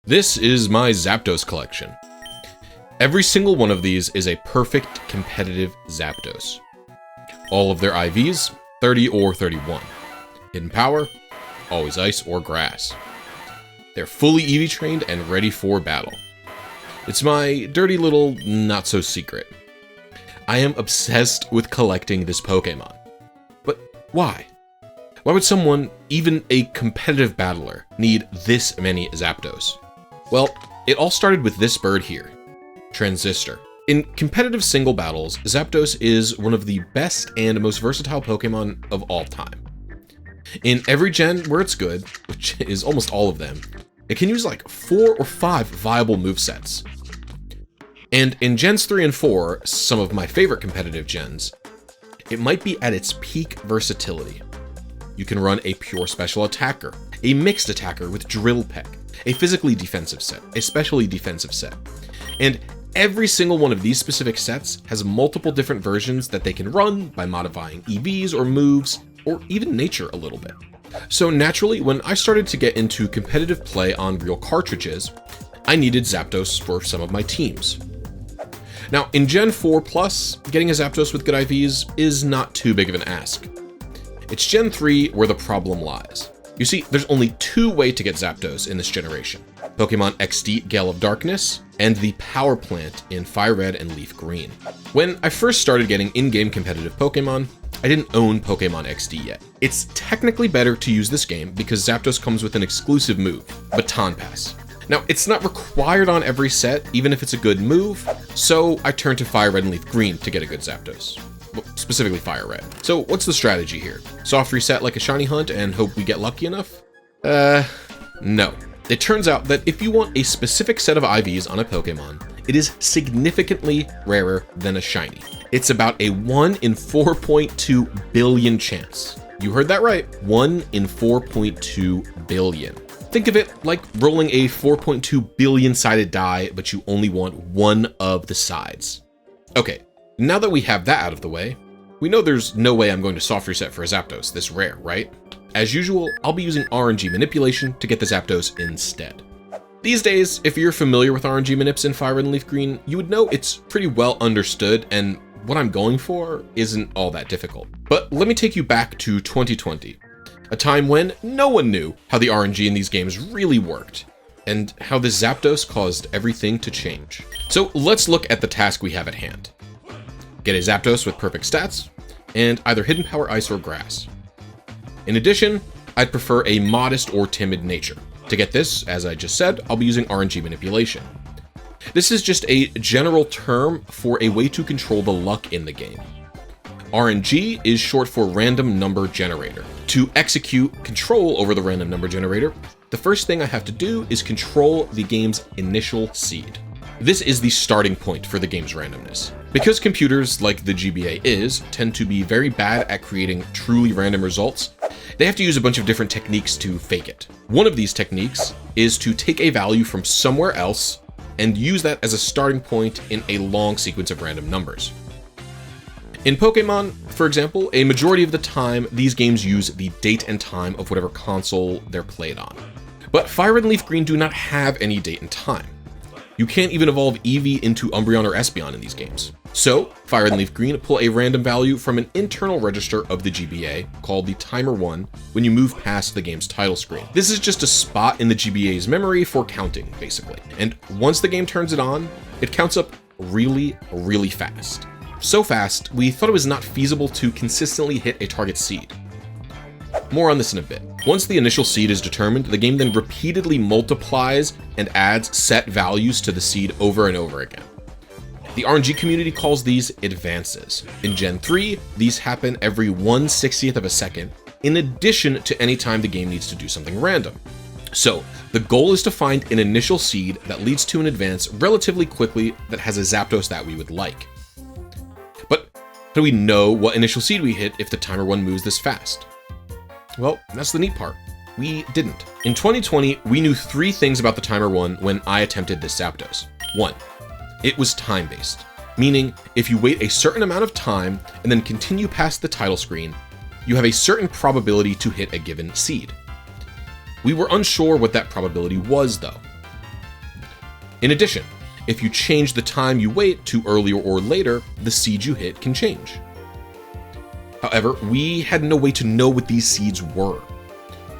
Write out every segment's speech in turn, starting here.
This is my Zapdos collection. Every single one of these is a perfect competitive Zapdos. All of their IVs, 30 or 31. Hidden power, always ice or grass. They're fully EV trained and ready for battle. It's my dirty little not-so-secret. I am obsessed with collecting this Pokemon. But why? Why would someone, even a competitive battler, need this many Zapdos? Well, it all started with this bird here, Transistor. In competitive single battles, Zapdos is one of the best and most versatile Pokemon of all time. In every gen where it's good, which is almost all of them, it can use like 4 or 5 viable movesets. And in gens 3 and 4, some of my favorite competitive gens, it might be at its peak versatility. You can run a pure special attacker, a mixed attacker with drill peck, a physically defensive set, a specially defensive set. And every single one of these specific sets has multiple different versions that they can run by modifying EVs or moves, or even nature a little bit. So naturally, when I started to get into competitive play on real cartridges, I needed Zapdos for some of my teams. Now, in Gen 4 Plus, getting a Zapdos with good IVs is not too big of an ask. It's Gen 3 where the problem lies. You see, there's only 2 ways to get Zapdos in this generation. Pokemon XD Gale of Darkness, and the Power Plant in Fire Red and Leaf Green. When I first started getting in-game competitive Pokemon, I didn't own Pokemon XD yet. It's technically better to use this game because Zapdos comes with an exclusive move, Baton Pass. Now, it's not required on every set, even if it's a good move, so I turned to Fire Red and Leaf Green to get a good Zapdos. Well, specifically Fire Red. So what's the strategy here? Soft reset like a shiny hunt and hope we get lucky enough? No. It turns out that if you want a specific set of IVs on a Pokemon, it is significantly rarer than a shiny. It's about a 1 in 4.2 billion chance. You heard that right, 1 in 4.2 billion. Think of it like rolling a 4.2 billion sided die, but you only want one of the sides. Okay, now that we have that out of the way, we know there's no way I'm going to soft reset for a Zapdos this rare, right? As usual, I'll be using RNG manipulation to get the Zapdos instead. These days, if you're familiar with RNG manips in Fire Red and Leaf Green, you would know it's pretty well understood and what I'm going for isn't all that difficult. But let me take you back to 2020, a time when no one knew how the RNG in these games really worked, and how the Zapdos caused everything to change. So let's look at the task we have at hand. Get a Zapdos with perfect stats, and either Hidden Power Ice or Grass. In addition, I'd prefer a modest or timid nature. To get this, as I just said, I'll be using RNG manipulation. This is just a general term for a way to control the luck in the game. RNG is short for random number generator. To execute control over the random number generator, the first thing I have to do is control the game's initial seed. This is the starting point for the game's randomness. Because computers, like the GBA tend to be very bad at creating truly random results, they have to use a bunch of different techniques to fake it. One of these techniques is to take a value from somewhere else and use that as a starting point in a long sequence of random numbers. In Pokemon, for example, a majority of the time, these games use the date and time of whatever console they're played on. But Fire Red and Leaf Green do not have any date and time. You can't even evolve Eevee into Umbreon or Espeon in these games. So, Fire Red and Leaf Green pull a random value from an internal register of the GBA, called the Timer 1, when you move past the game's title screen. This is just a spot in the GBA's memory for counting, basically. And once the game turns it on, it counts up really, really fast. So fast, we thought it was not feasible to consistently hit a target seed. More on this in a bit. Once the initial seed is determined, the game then repeatedly multiplies and adds set values to the seed over and over again. The RNG community calls these advances. In Gen 3, these happen every 1/60th of a second, in addition to any time the game needs to do something random. So, the goal is to find an initial seed that leads to an advance relatively quickly that has a Zapdos that we would like. But how do we know what initial seed we hit if the Timer 1 moves this fast? Well, that's the neat part. We didn't. In 2020, we knew 3 things about the Timer 1 when I attempted this Zapdos. 1. It was time-based, meaning if you wait a certain amount of time and then continue past the title screen, you have a certain probability to hit a given seed. We were unsure what that probability was, though. In addition, if you change the time you wait to earlier or later, the seed you hit can change. However, we had no way to know what these seeds were,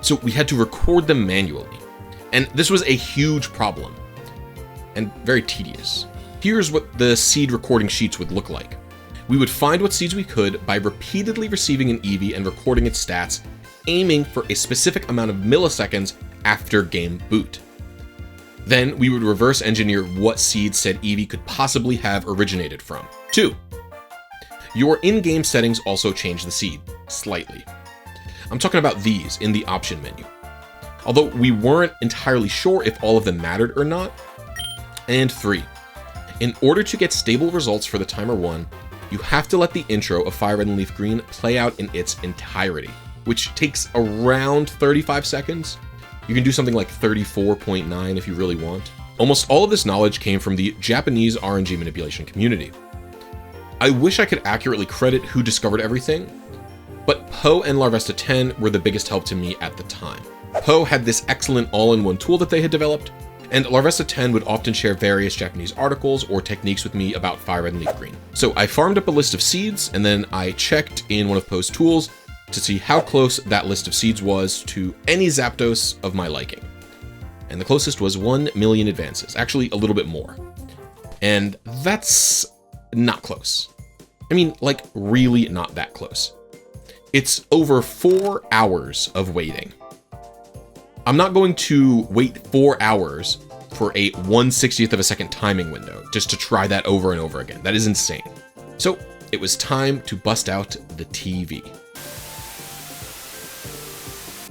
so we had to record them manually. And this was a huge problem, and very tedious. Here's what the seed recording sheets would look like. We would find what seeds we could by repeatedly receiving an Eevee and recording its stats, aiming for a specific amount of milliseconds after game boot. Then we would reverse engineer what seeds said Eevee could possibly have originated from. 2. Your in-game settings also change the seed, slightly. I'm talking about these in the option menu. Although we weren't entirely sure if all of them mattered or not. And 3. In order to get stable results for the Timer 1, you have to let the intro of Fire Red and Leaf Green play out in its entirety, which takes around 35 seconds. You can do something like 34.9 if you really want. Almost all of this knowledge came from the Japanese RNG manipulation community. I wish I could accurately credit who discovered everything, but Poe and Larvesta 10 were the biggest help to me at the time. Poe had this excellent all-in-one tool that they had developed, and Larvesta 10 would often share various Japanese articles or techniques with me about Fire Red and Leaf Green. So I farmed up a list of seeds, and then I checked in one of Poe's tools to see how close that list of seeds was to any Zapdos of my liking. And the closest was 1 million advances, actually a little bit more. And that's not close. I mean, like, really not that close. It's over 4 hours of waiting. I'm not going to wait 4 hours for a 1/60th of a second timing window just to try that over and over again. That is insane. So it was time to bust out the TV.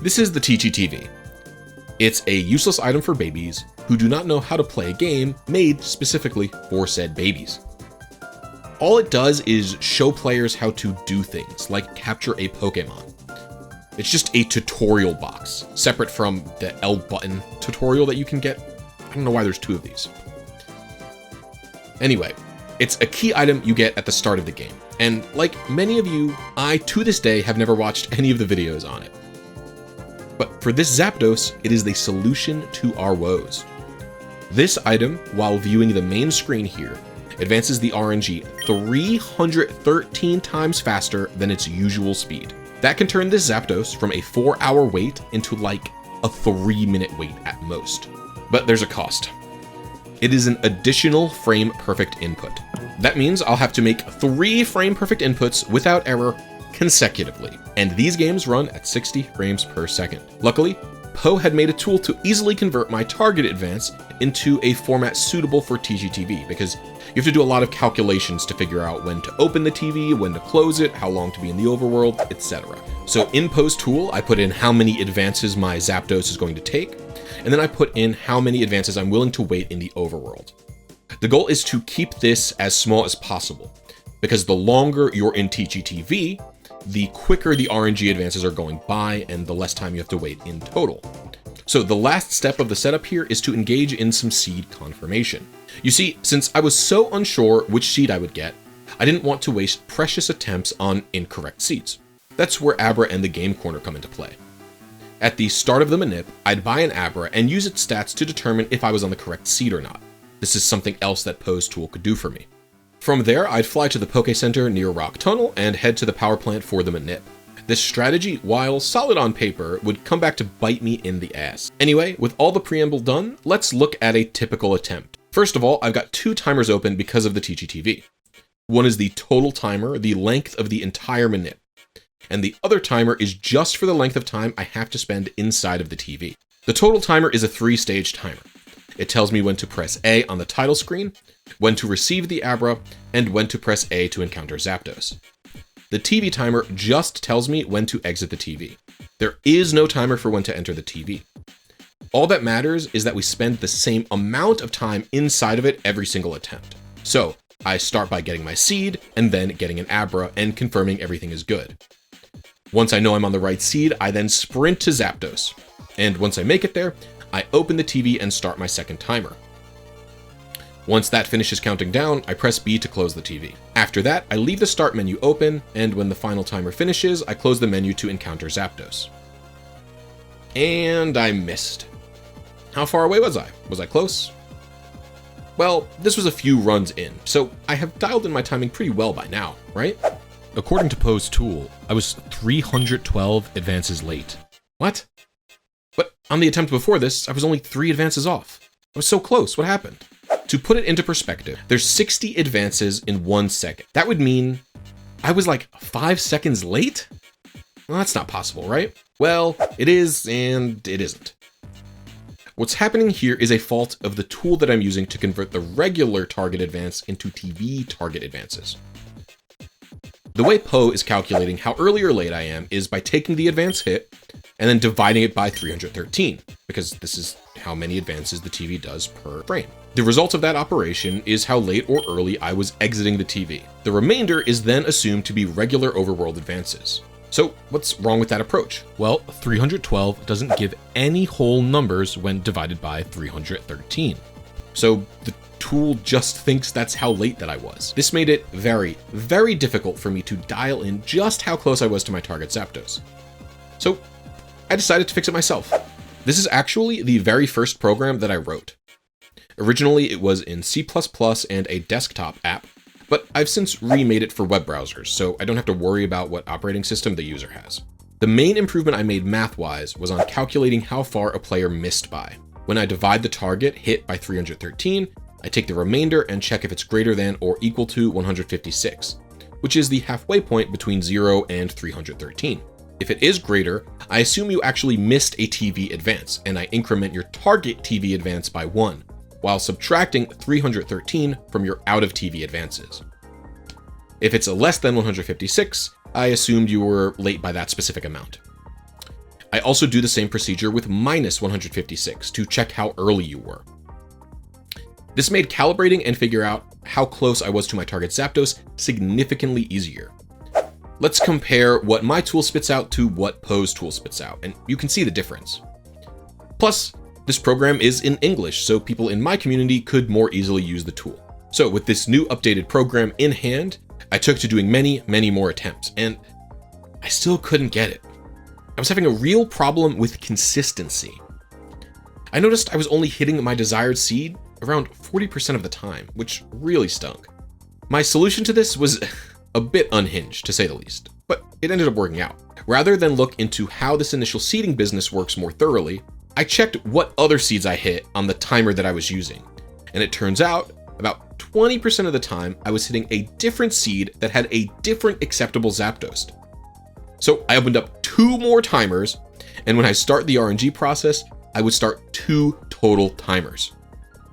This is the Teachy TV. It's a useless item for babies who do not know how to play a game made specifically for said babies. All it does is show players how to do things, like capture a Pokemon. It's just a tutorial box, separate from the L button tutorial that you can get. I don't know why there's 2 of these. Anyway, it's a key item you get at the start of the game, and like many of you, I to this day have never watched any of the videos on it. But for this Zapdos, it is the solution to our woes. This item, while viewing the main screen here, advances the RNG 313 times faster than its usual speed. That can turn this Zapdos from a 4-hour wait into like a 3-minute wait at most. But there's a cost. It is an additional frame perfect input. That means I'll have to make 3 frame perfect inputs without error consecutively. And these games run at 60 frames per second. Luckily, Poe had made a tool to easily convert my target advance into a format suitable for Teachy TV, because you have to do a lot of calculations to figure out when to open the TV, when to close it, how long to be in the overworld, etc. So in Poe's tool, I put in how many advances my Zapdos is going to take, and then I put in how many advances I'm willing to wait in the overworld. The goal is to keep this as small as possible, because the longer you're in Teachy TV, the quicker the RNG advances are going by and the less time you have to wait in total. So the last step of the setup here is to engage in some seed confirmation. You see, since I was so unsure which seed I would get, I didn't want to waste precious attempts on incorrect seeds. That's where Abra and the Game Corner come into play. At the start of the manip, I'd buy an Abra and use its stats to determine if I was on the correct seed or not. This is something else that Poe's tool could do for me. From there, I'd fly to the Poke Center near Rock Tunnel and head to the power plant for the manip. This strategy, while solid on paper, would come back to bite me in the ass. Anyway, with all the preamble done, let's look at a typical attempt. First of all, I've got 2 timers open because of the Teachy TV. One is the total timer, the length of the entire manip, and the other timer is just for the length of time I have to spend inside of the TV. The total timer is a 3-stage timer. It tells me when to press A on the title screen, when to receive the Abra, and when to press A to encounter Zapdos. The TV timer just tells me when to exit the TV. There is no timer for when to enter the TV. All that matters is that we spend the same amount of time inside of it every single attempt. So I start by getting my seed, and then getting an Abra, and confirming everything is good. Once I know I'm on the right seed, I then sprint to Zapdos. And once I make it there, I open the TV and start my second timer. Once that finishes counting down, I press B to close the TV. After that, I leave the start menu open, and when the final timer finishes, I close the menu to encounter Zapdos. And I missed. How far away was I? Was I close? Well, this was a few runs in, so I have dialed in my timing pretty well by now, right? According to Poe's tool, I was 312 advances late. What? But on the attempt before this, I was only 3 advances off. I was so close, what happened? To put it into perspective, there's 60 advances in 1 second. That would mean I was like 5 seconds late? Well, that's not possible, right? Well, it is and it isn't. What's happening here is a fault of the tool that I'm using to convert the regular target advance into TV target advances. The way Poe is calculating how early or late I am is by taking the advance hit and then dividing it by 313, because this is how many advances the TV does per frame. The result of that operation is how late or early I was exiting the TV. The remainder is then assumed to be regular overworld advances. So what's wrong with that approach? Well, 312 doesn't give any whole numbers when divided by 313. So the tool just thinks that's how late that I was. This made it very, very difficult for me to dial in just how close I was to my target Zapdos. So I decided to fix it myself. This is actually the very first program that I wrote. Originally, it was in C++ and a desktop app, but I've since remade it for web browsers, so I don't have to worry about what operating system the user has. The main improvement I made math-wise was on calculating how far a player missed by. When I divide the target hit by 313, I take the remainder and check if it's greater than or equal to 156, which is the halfway point between 0 and 313. If it is greater, I assume you actually missed a TV advance, and I increment your target TV advance by 1, while subtracting 313 from your out of TV advances. If it's less than 156, I assumed you were late by that specific amount. I also do the same procedure with minus 156 to check how early you were. This made calibrating and figure out how close I was to my target Zapdos significantly easier. Let's compare what my tool spits out to what Poe's tool spits out, and you can see the difference. Plus, this program is in English, so people in my community could more easily use the tool. So with this new updated program in hand, I took to doing many, many more attempts, and I still couldn't get it. I was having a real problem with consistency. I noticed I was only hitting my desired seed around 40% of the time, which really stunk. My solution to this was a bit unhinged, to say the least, but it ended up working out. Rather than look into how this initial seeding business works more thoroughly, I checked what other seeds I hit on the timer that I was using, and it turns out about 20% of the time I was hitting a different seed that had a different acceptable Zapdos. So I opened up 2 more timers, and when I start the RNG process, I would start 2 total timers.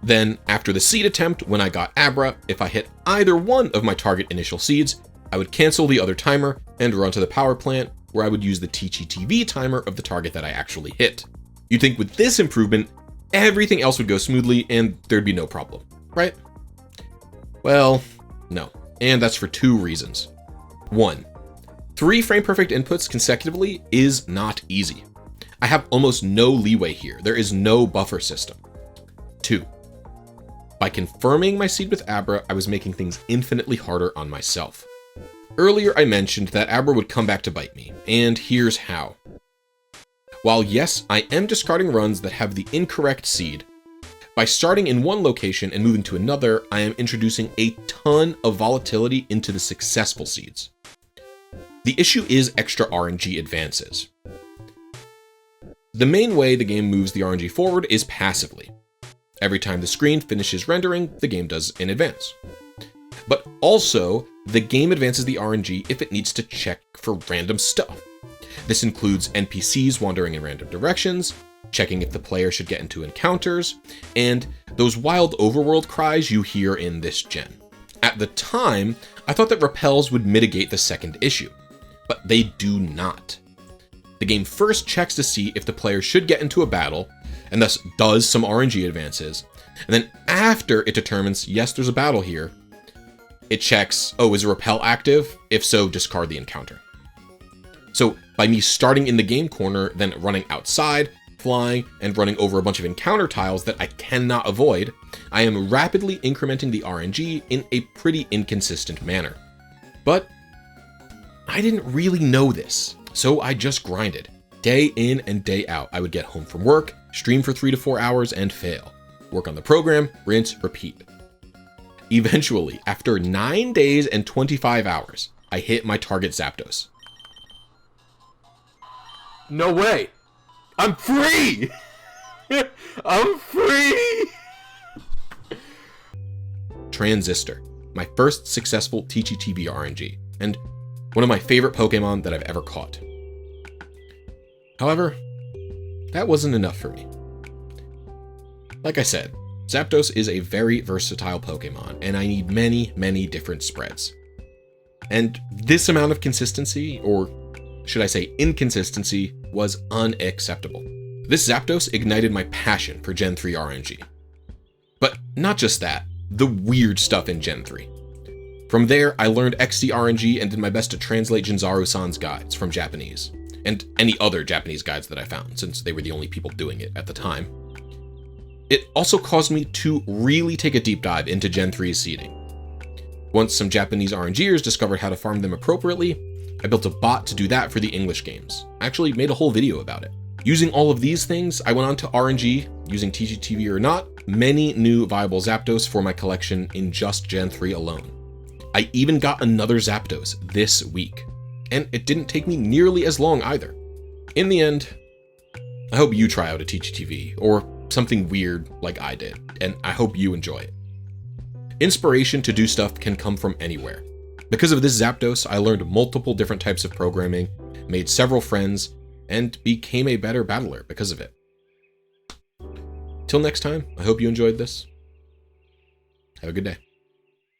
Then after the seed attempt, when I got Abra, if I hit either one of my target initial seeds, I would cancel the other timer and run to the power plant, where I would use the Teachy TV timer of the target that I actually hit. You'd think with this improvement, everything else would go smoothly and there'd be no problem, right? Well, no, and that's for 2 reasons. 1, 3 frame perfect inputs consecutively is not easy. I have almost no leeway here. There is no buffer system. 2, by confirming my seed with Abra, I was making things infinitely harder on myself. Earlier I mentioned that Abra would come back to bite me, and here's how. While yes, I am discarding runs that have the incorrect seed, by starting in one location and moving to another, I am introducing a ton of volatility into the successful seeds. The issue is extra RNG advances. The main way the game moves the RNG forward is passively. Every time the screen finishes rendering, the game does in advance. But also, the game advances the RNG if it needs to check for random stuff. This includes NPCs wandering in random directions, checking if the player should get into encounters, and those wild overworld cries you hear in this gen. At the time, I thought that repels would mitigate the second issue, but they do not. The game first checks to see if the player should get into a battle, and thus does some RNG advances, and then after it determines, yes, there's a battle here, it checks, oh, is a repel active? If so, discard the encounter. So by me starting in the game corner, then running outside, flying, and running over a bunch of encounter tiles that I cannot avoid, I am rapidly incrementing the RNG in a pretty inconsistent manner. But I didn't really know this, so I just grinded. Day in and day out, I would get home from work, stream for 3 to 4 hours, and fail. work on the program, rinse, repeat. Eventually, after 9 days and 25 hours, I hit my target Zapdos. No way! I'm free! I'm free! Transistor, my first successful Teachy TV RNG, and one of my favorite Pokemon that I've ever caught. However, that wasn't enough for me. Like I said, Zapdos is a very versatile Pokemon, and I need many, many different spreads. And this amount of consistency, or should I say inconsistency, was unacceptable. This Zapdos ignited my passion for Gen 3 RNG. But not just that, the weird stuff in Gen 3. From there, I learned XD RNG and did my best to translate Jinzaru-san's guides from Japanese, and any other Japanese guides that I found, since they were the only people doing it at the time. It also caused me to really take a deep dive into Gen 3's seeding. Once some Japanese RNGers discovered how to farm them appropriately, I built a bot to do that for the English games. I actually made a whole video about it. Using all of these things, I went on to RNG, using Teachy TV or not, many new viable Zapdos for my collection in just Gen 3 alone. I even got another Zapdos this week, and it didn't take me nearly as long either. In the end, I hope you try out a Teachy TV, or something weird like I did, and I hope you enjoy it. Inspiration to do stuff can come from anywhere. Because of this Zapdos, I learned multiple different types of programming, made several friends, and became a better battler because of it. Till next time, I hope you enjoyed this. Have a good day.